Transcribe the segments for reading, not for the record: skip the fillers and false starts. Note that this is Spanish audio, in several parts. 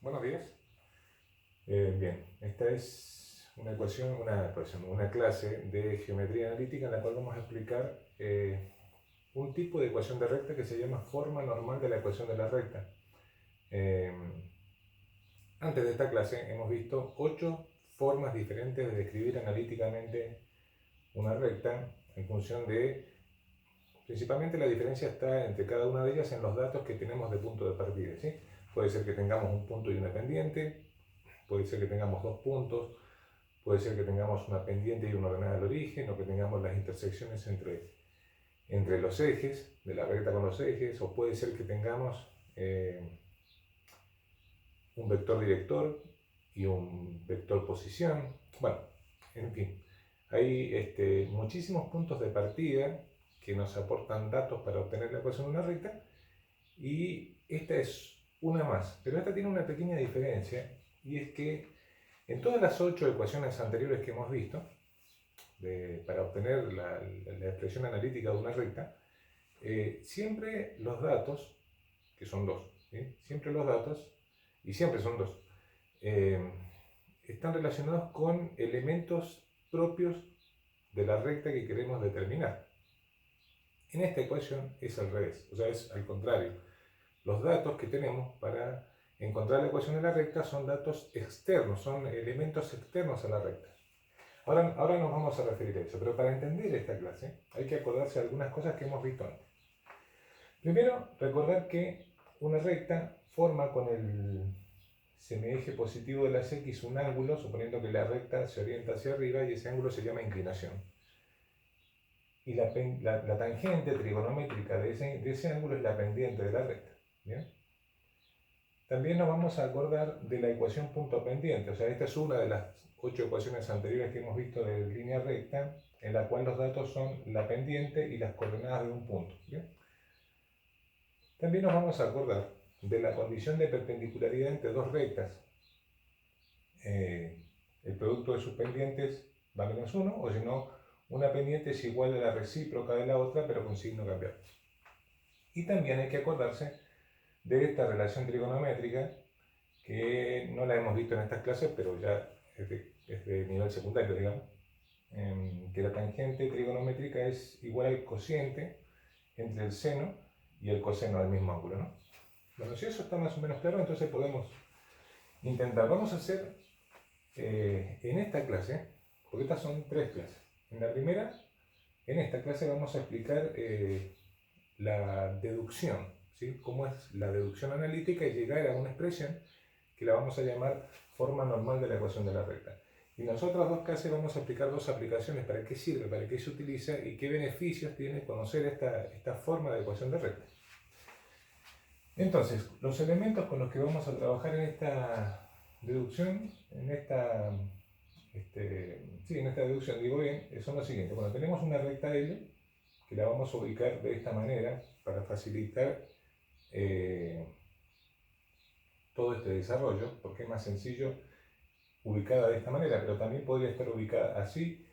Buenos días. Bien, esta es una clase de geometría analítica en la cual vamos a explicar un tipo de ecuación de recta que se llama forma normal de la ecuación de la recta. Antes de esta clase hemos visto 8 formas diferentes de describir analíticamente una recta en función de, principalmente la diferencia está entre cada una de ellas en los datos que tenemos de punto de partida, ¿sí? Puede ser que tengamos un punto y una pendiente, puede ser que tengamos dos puntos, puede ser que tengamos una pendiente y una ordenada al origen, o que tengamos las intersecciones entre los ejes, de la recta con los ejes, o puede ser que tengamos un vector director y un vector posición. Bueno, en fin, hay muchísimos puntos de partida que nos aportan datos para obtener la ecuación de una recta, y esta es una más, pero esta tiene una pequeña diferencia, y es que en todas las 8 ecuaciones anteriores que hemos visto, para obtener la expresión analítica de una recta, siempre los datos, que son dos, ¿sí? Siempre los datos, y siempre son dos, están relacionados con elementos propios de la recta que queremos determinar. En esta ecuación es al revés, o sea, es al contrario. Los datos que tenemos para encontrar la ecuación de la recta son datos externos, son elementos externos a la recta. Ahora nos vamos a referir a eso, pero para entender esta clase hay que acordarse de algunas cosas que hemos visto antes. Primero, recordar que una recta forma con el semieje positivo de las X un ángulo, suponiendo que la recta se orienta hacia arriba, y ese ángulo se llama inclinación. Y la tangente trigonométrica de ese ángulo es la pendiente de la recta. ¿Bien? También nos vamos a acordar de la ecuación punto pendiente, o sea, esta es una de las 8 ecuaciones anteriores que hemos visto de línea recta, en la cual los datos son la pendiente y las coordenadas de un punto. ¿Bien? También nos vamos a acordar de la condición de perpendicularidad entre dos rectas. El producto de sus pendientes va a menos 1, o si no, una pendiente es igual a la recíproca de la otra, pero con signo cambiado. Y también hay que acordarse de esta relación trigonométrica, que no la hemos visto en estas clases, pero ya es de nivel secundario, digamos, que la tangente trigonométrica es igual al cociente entre el seno y el coseno del mismo ángulo, ¿no? Bueno, si eso está más o menos claro, entonces podemos intentar. Vamos a hacer en esta clase, porque estas son 3 clases. En esta clase vamos a explicar la deducción, ¿sí? Cómo es la deducción analítica y llegar a una expresión que la vamos a llamar forma normal de la ecuación de la recta. Y en las otras 2 clases vamos a explicar 2 aplicaciones, para qué sirve, para qué se utiliza y qué beneficios tiene conocer esta forma de ecuación de recta. Entonces, los elementos con los que vamos a trabajar en esta deducción, en esta deducción, digo bien, son los siguientes. Bueno, tenemos una recta L, que la vamos a ubicar de esta manera para facilitar todo este desarrollo, porque es más sencillo ubicada de esta manera, pero también podría estar ubicada así,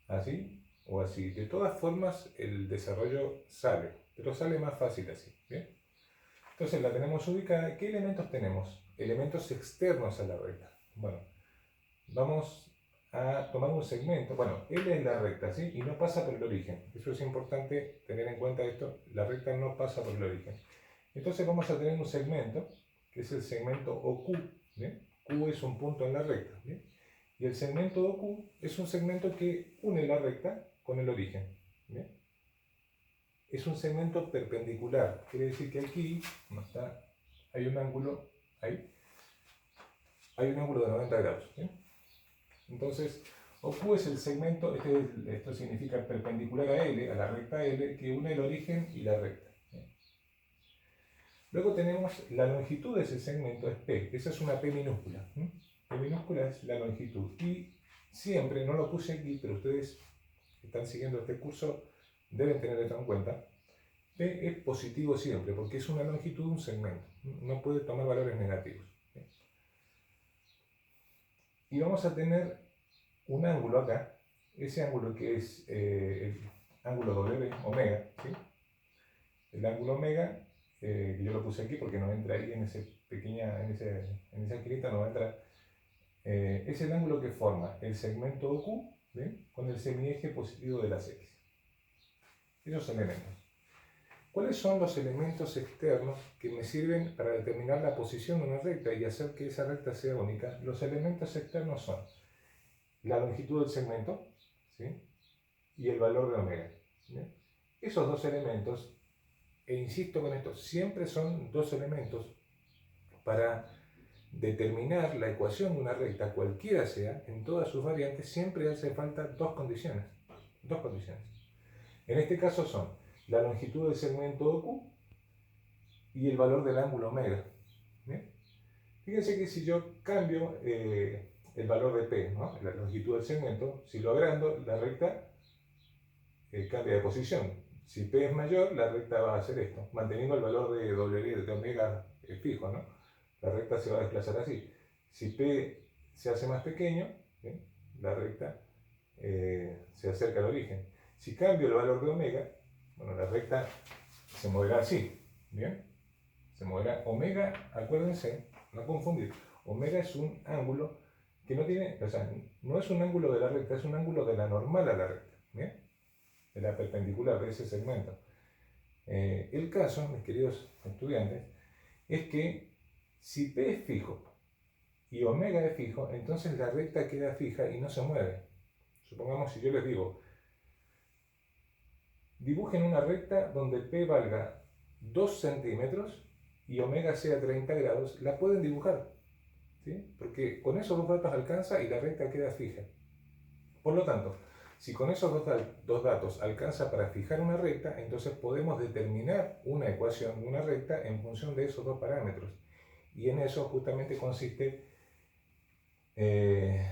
así o así. De todas formas, el desarrollo sale, pero sale más fácil así. ¿Bien? Entonces la tenemos ubicada. ¿Qué elementos tenemos? Elementos externos a la recta. Bueno, vamos a tomar un segmento. Bueno, L es la recta, ¿sí? Y no pasa por el origen. Eso es importante tener en cuenta esto. La recta no pasa por el origen. Entonces vamos a tener un segmento, que es el segmento OQ. ¿Bien? Q es un punto en la recta. ¿Bien? Y el segmento OQ es un segmento que une la recta con el origen. ¿Bien? Es un segmento perpendicular. Quiere decir que aquí hay un ángulo, hay un ángulo de 90 grados. ¿Bien? Entonces, OQ es el segmento, esto significa perpendicular a L, a la recta L, que une el origen y la recta. ¿Bien? Luego tenemos la longitud de ese segmento, es P. Esa es una P minúscula. P minúscula es la longitud. Y siempre, no lo puse aquí, pero ustedes que están siguiendo este curso deben tener esto en cuenta. P es positivo siempre, porque es una longitud de un segmento. No puede tomar valores negativos. ¿Bien? Y vamos a tener un ángulo acá, ese ángulo que es el ángulo W, omega, ¿sí? El ángulo omega que yo lo puse aquí porque no entra ahí en esa esquinita, no entra, es el ángulo que forma el segmento OQ, ¿sí?, con el semieje positivo de las X. Esos elementos. ¿Cuáles son los elementos externos que me sirven para determinar la posición de una recta y hacer que esa recta sea única? Los elementos externos son la longitud del segmento, ¿sí?, y el valor de omega, ¿sí? Esos dos elementos, e insisto con esto, siempre son dos elementos para determinar la ecuación de una recta, cualquiera sea, en todas sus variantes, siempre hace falta dos condiciones. Dos condiciones. En este caso son la longitud del segmento OQ y el valor del ángulo omega. ¿Bien? Fíjense que si yo cambio el valor de P, ¿no?, la longitud del segmento, si lo agrando, la recta cambia de posición. Si P es mayor, la recta va a hacer esto, manteniendo el valor de W, de omega fijo, ¿no? La recta se va a desplazar así. Si P se hace más pequeño, ¿sí?, la recta se acerca al origen. Si cambio el valor de omega, bueno, la recta se moverá así, ¿bien? Se moverá. Omega, acuérdense, no confundir, omega es un ángulo que no tiene, o sea, no es un ángulo de la recta, es un ángulo de la normal a la recta, ¿bien?, de la perpendicular de ese segmento. El caso, mis queridos estudiantes, es que si P es fijo y omega es fijo, entonces la recta queda fija y no se mueve. Supongamos, si yo les digo, dibujen una recta donde P valga 2 centímetros y omega sea 30 grados, la pueden dibujar, ¿sí?, porque con esos dos datos alcanza y la recta queda fija. Por lo tanto, si con esos dos datos alcanza para fijar una recta, entonces podemos determinar una ecuación de una recta en función de esos dos parámetros. Y en eso justamente consiste el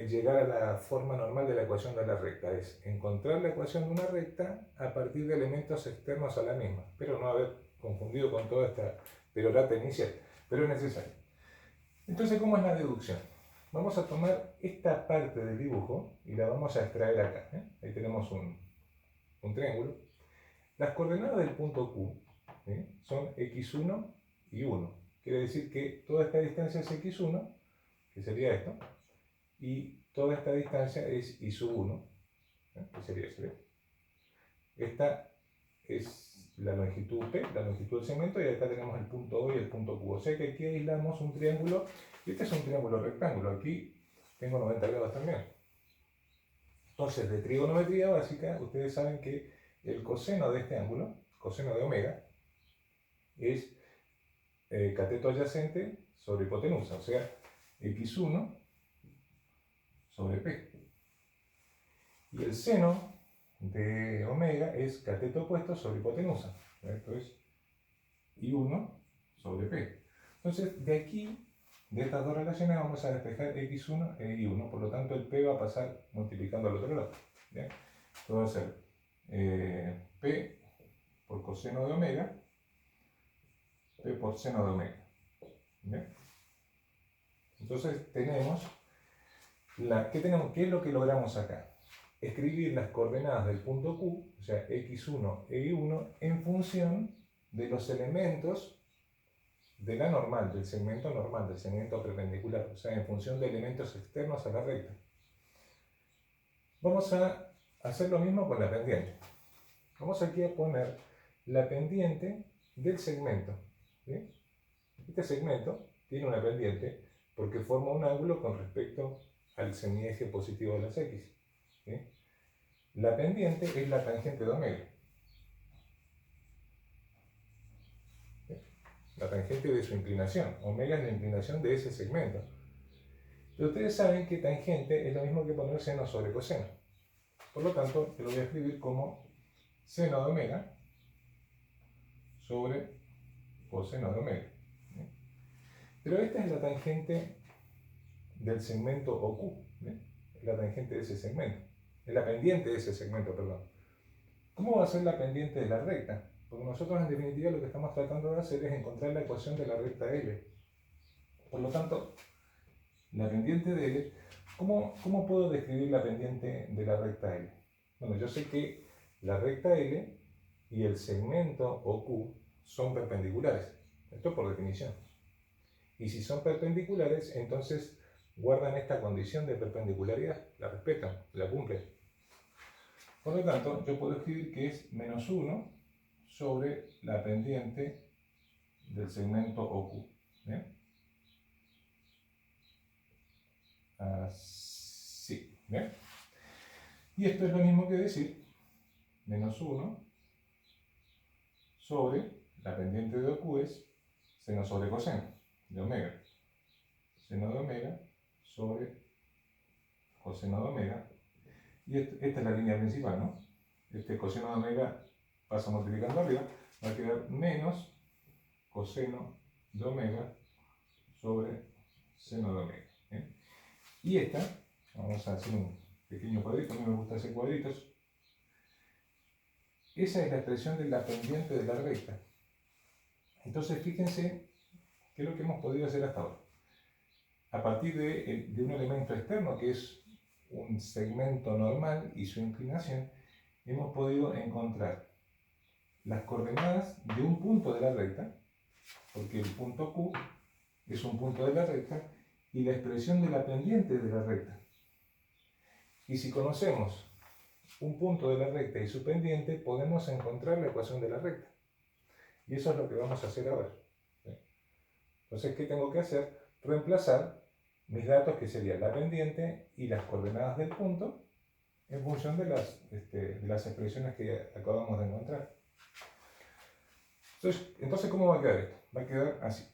llegar a la forma normal de la ecuación de la recta. Es encontrar la ecuación de una recta a partir de elementos externos a la misma. Espero no haber confundido con toda esta perorata inicial, pero es necesario. Entonces, ¿cómo es la deducción? Vamos a tomar esta parte del dibujo y la vamos a extraer acá, ¿eh? Ahí tenemos un triángulo. Las coordenadas del punto Q, ¿sí?, son x1 y 1. Quiere decir que toda esta distancia es x1, que sería esto, y toda esta distancia es y sub 1, ¿eh?, que sería eso, ¿eh? Esta es la longitud P, la longitud del segmento, y acá tenemos el punto O y el punto Q. O sea que aquí aislamos un triángulo, y este es un triángulo rectángulo. Aquí tengo 90 grados también. Entonces, de trigonometría básica, ustedes saben que el coseno de este ángulo, coseno de omega, es cateto adyacente sobre hipotenusa, o sea, x1 sobre P. Y el seno de omega es cateto opuesto sobre hipotenusa. Esto es I1 sobre P. Entonces, de aquí, de estas dos relaciones, vamos a despejar x1 e y1. Por lo tanto, el P va a pasar multiplicando al otro lado. ¿Bien? Esto va a ser P por coseno de omega, P por seno de omega. ¿Bien? Entonces, tenemos ¿qué es lo que logramos acá? Escribir las coordenadas del punto Q, o sea, x1 e y1, en función de los elementos de la normal, del segmento perpendicular, o sea, en función de elementos externos a la recta. Vamos a hacer lo mismo con la pendiente. Vamos aquí a poner la pendiente del segmento, ¿sí? Este segmento tiene una pendiente porque forma un ángulo con respecto al semieje positivo de las X, ¿sí? La pendiente es la tangente de omega. ¿Sí? La tangente de su inclinación. Omega es la inclinación de ese segmento. Pero ustedes saben que tangente es lo mismo que poner seno sobre coseno. Por lo tanto, te lo voy a escribir como seno de omega sobre coseno de omega. ¿Sí? Pero esta es la tangente del segmento OQ. ¿Sí? Es la tangente de ese segmento. Es la pendiente de ese segmento, perdón. ¿Cómo va a ser la pendiente de la recta? Porque nosotros en definitiva lo que estamos tratando de hacer es encontrar la ecuación de la recta L. Por lo tanto, la pendiente de L, ¿cómo puedo describir la pendiente de la recta L? Bueno, yo sé que la recta L y el segmento OQ son perpendiculares. Esto por definición. Y si son perpendiculares, entonces guardan esta condición de perpendicularidad, la respetan, la cumplen. Por lo tanto, yo puedo escribir que es menos 1 sobre la pendiente del segmento OQ. ¿Bien? Así. ¿Bien? Y esto es lo mismo que decir menos 1 sobre la pendiente de OQ es seno sobre coseno de omega. Seno de omega sobre coseno de omega. Y esta es la línea principal, ¿no? Este coseno de omega pasa multiplicando arriba, va a quedar menos coseno de omega sobre seno de omega. ¿Bien? Y esta, vamos a hacer un pequeño cuadrito, a mí me gusta hacer cuadritos. Esa es la expresión de la pendiente de la recta. Entonces fíjense qué es lo que hemos podido hacer hasta ahora. A partir de un elemento externo que es un segmento normal y su inclinación, hemos podido encontrar las coordenadas de un punto de la recta, porque el punto Q es un punto de la recta, y la expresión de la pendiente de la recta. Y si conocemos un punto de la recta y su pendiente, podemos encontrar la ecuación de la recta. Y eso es lo que vamos a hacer ahora. Entonces, ¿qué tengo que hacer? Reemplazar mis datos, que serían la pendiente y las coordenadas del punto, en función de las expresiones que acabamos de encontrar. Entonces, ¿cómo va a quedar esto? Va a quedar así.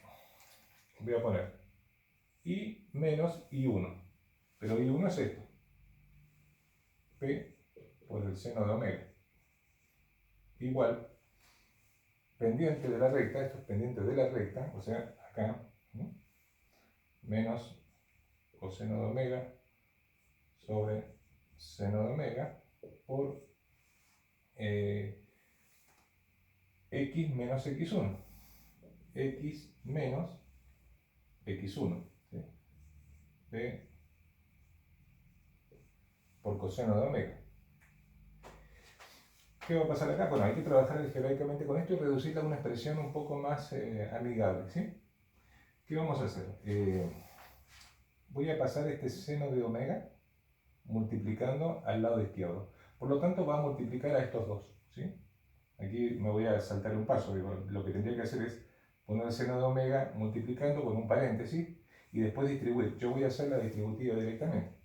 Voy a poner I menos I1. Pero I1 es esto. P por el seno de omega. Igual, pendiente de la recta, esto es pendiente de la recta, o sea, acá, ¿no? Menos coseno de omega sobre seno de omega por x menos x1. X menos x1. ¿Sí? P por coseno de omega. ¿Qué va a pasar acá? Bueno, hay que trabajar algebraicamente con esto y reducirla a una expresión un poco más amigable, ¿sí? ¿Qué vamos a hacer? Voy a pasar este seno de omega multiplicando al lado izquierdo. Por lo tanto, va a multiplicar a estos dos, ¿sí? Aquí me voy a saltar un paso. Lo que tendría que hacer es poner el seno de omega multiplicando con un paréntesis y después distribuir. Yo voy a hacer la distributiva directamente.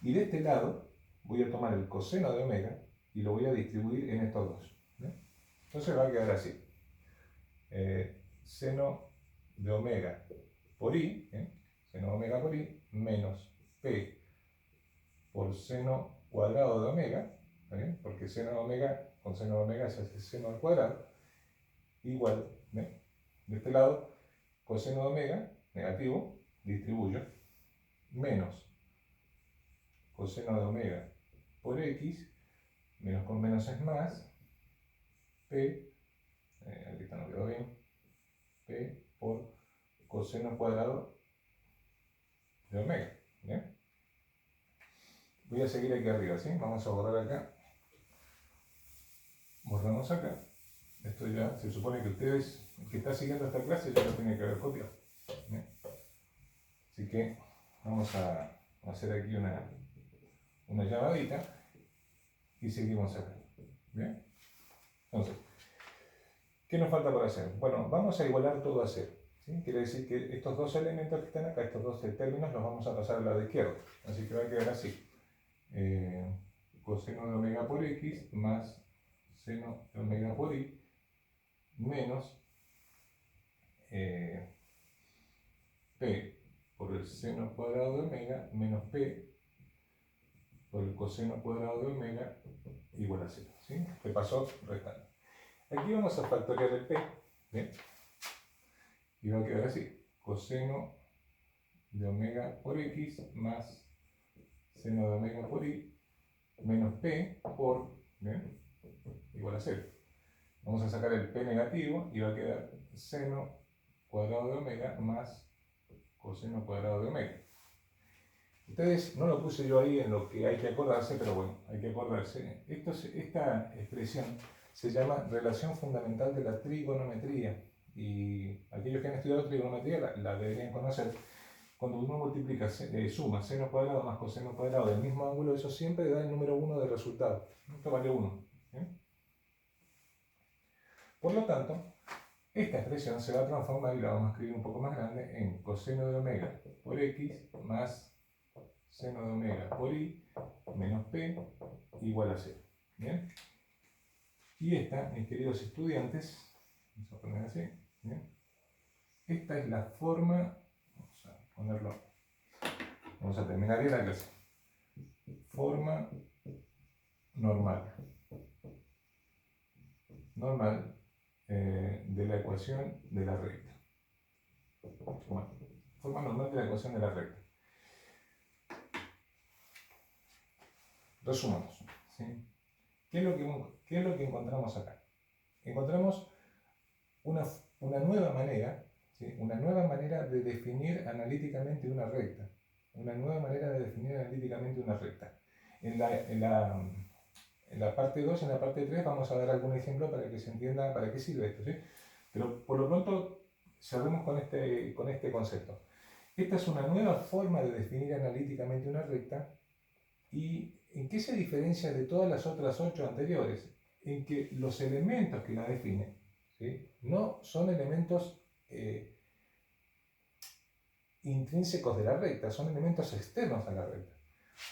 Y de este lado voy a tomar el coseno de omega y lo voy a distribuir en estos dos. ¿Bien? Entonces va a quedar así. Seno de omega por i, seno de omega por i, menos p por seno cuadrado de omega, ¿está bien? Porque seno de omega con seno de omega se hace seno al cuadrado, igual, ¿bien? De este lado, coseno de omega, negativo, distribuyo, menos coseno de omega por x, menos con menos es más, p, aquí está, no quedó bien, p por coseno cuadrado de omega. ¿Bien? Voy a seguir aquí arriba, ¿sí? Vamos a borrar acá. Borramos acá. Esto ya se supone que ustedes, el que está siguiendo esta clase, ya lo tiene que haber copiado. ¿Bien? Así que vamos a hacer aquí una llamadita y seguimos acá. ¿Bien? Entonces, ¿qué nos falta por hacer? Bueno, vamos a igualar todo a cero. ¿Sí? Quiere decir que estos dos elementos que están acá, estos dos términos, los vamos a pasar al lado izquierdo. Así que va a quedar así. Coseno de omega por x más seno de omega por y menos p por el seno cuadrado de omega menos p por el coseno cuadrado de omega igual a 0. ¿Sí? ¿Qué pasó? Restando. Aquí vamos a factoriar el p. ¿Bien? Y va a quedar así. Coseno de omega por x más seno de omega por y menos p por, ¿bien? Igual a 0. Vamos a sacar el p negativo y va a quedar seno cuadrado de omega más coseno cuadrado de omega. Ustedes, no lo puse yo ahí en lo que hay que acordarse, pero bueno, hay que acordarse. Esta expresión se llama relación fundamental de la trigonometría. Y aquellos que han estudiado trigonometría la deberían conocer. Cuando uno multiplica, suma seno cuadrado más coseno cuadrado del mismo ángulo, eso siempre da el número 1 de resultado. Esto vale 1. Por lo tanto, esta expresión se va a transformar, y la vamos a escribir un poco más grande, en coseno de omega por x más seno de omega por y menos p igual a 0. ¿Bien? Y esta, mis queridos estudiantes, vamos a poner así, ¿bien? Esta es la forma, vamos a ponerlo, vamos a terminar bien la clase. Forma normal de la ecuación de la recta. Bueno, forma normal de la ecuación de la recta. Resumamos, ¿sí? ¿Qué es lo que encontramos acá? Encontramos una nueva manera, ¿sí? Una nueva manera de definir analíticamente una recta. Una nueva manera de definir analíticamente una recta. En la parte 2 y en la parte 3 vamos a dar algún ejemplo para que se entienda para qué sirve esto, ¿sí? Pero por lo pronto cerremos con este concepto. Esta es una nueva forma de definir analíticamente una recta. ¿Y en qué se diferencia de todas las otras 8 anteriores? En que los elementos que la definen, ¿sí?, no son elementos intrínsecos de la recta, son elementos externos a la recta.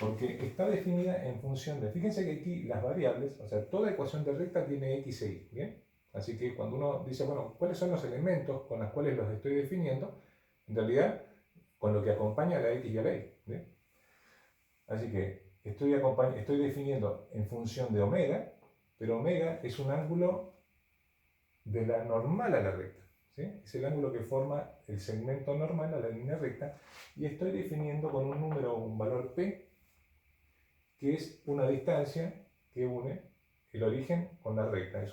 Porque está definida en función de, fíjense que aquí las variables, o sea, toda ecuación de recta tiene x e y, ¿bien? Así que cuando uno dice, bueno, ¿cuáles son los elementos con los cuales los estoy definiendo? En realidad, con lo que acompaña a la x y a la y, ¿bien? Así que estoy definiendo en función de omega, pero omega es un ángulo de la normal a la recta, ¿sí? Es el ángulo que forma el segmento normal a la línea recta, y estoy definiendo con un número, un valor p, que es una distancia que une el origen con la recta, es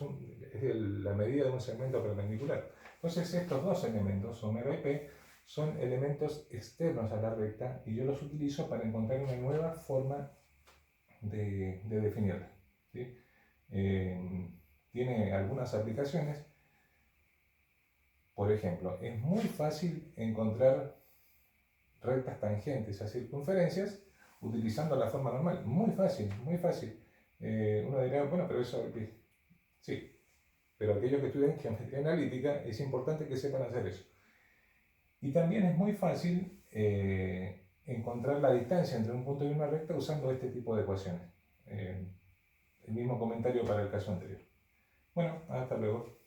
la medida de un segmento perpendicular. Entonces estos dos elementos, omega y p, son elementos externos a la recta, y yo los utilizo para encontrar una nueva forma de definirla, ¿sí? Tiene algunas aplicaciones. Por ejemplo, es muy fácil encontrar rectas tangentes a circunferencias utilizando la forma normal. Muy fácil, muy fácil. Uno dirá, bueno, pero eso, sí, pero aquellos que estudian geometría analítica es importante que sepan hacer eso. Y también es muy fácil encontrar la distancia entre un punto y una recta usando este tipo de ecuaciones. El mismo comentario para el caso anterior. Bueno, hasta luego.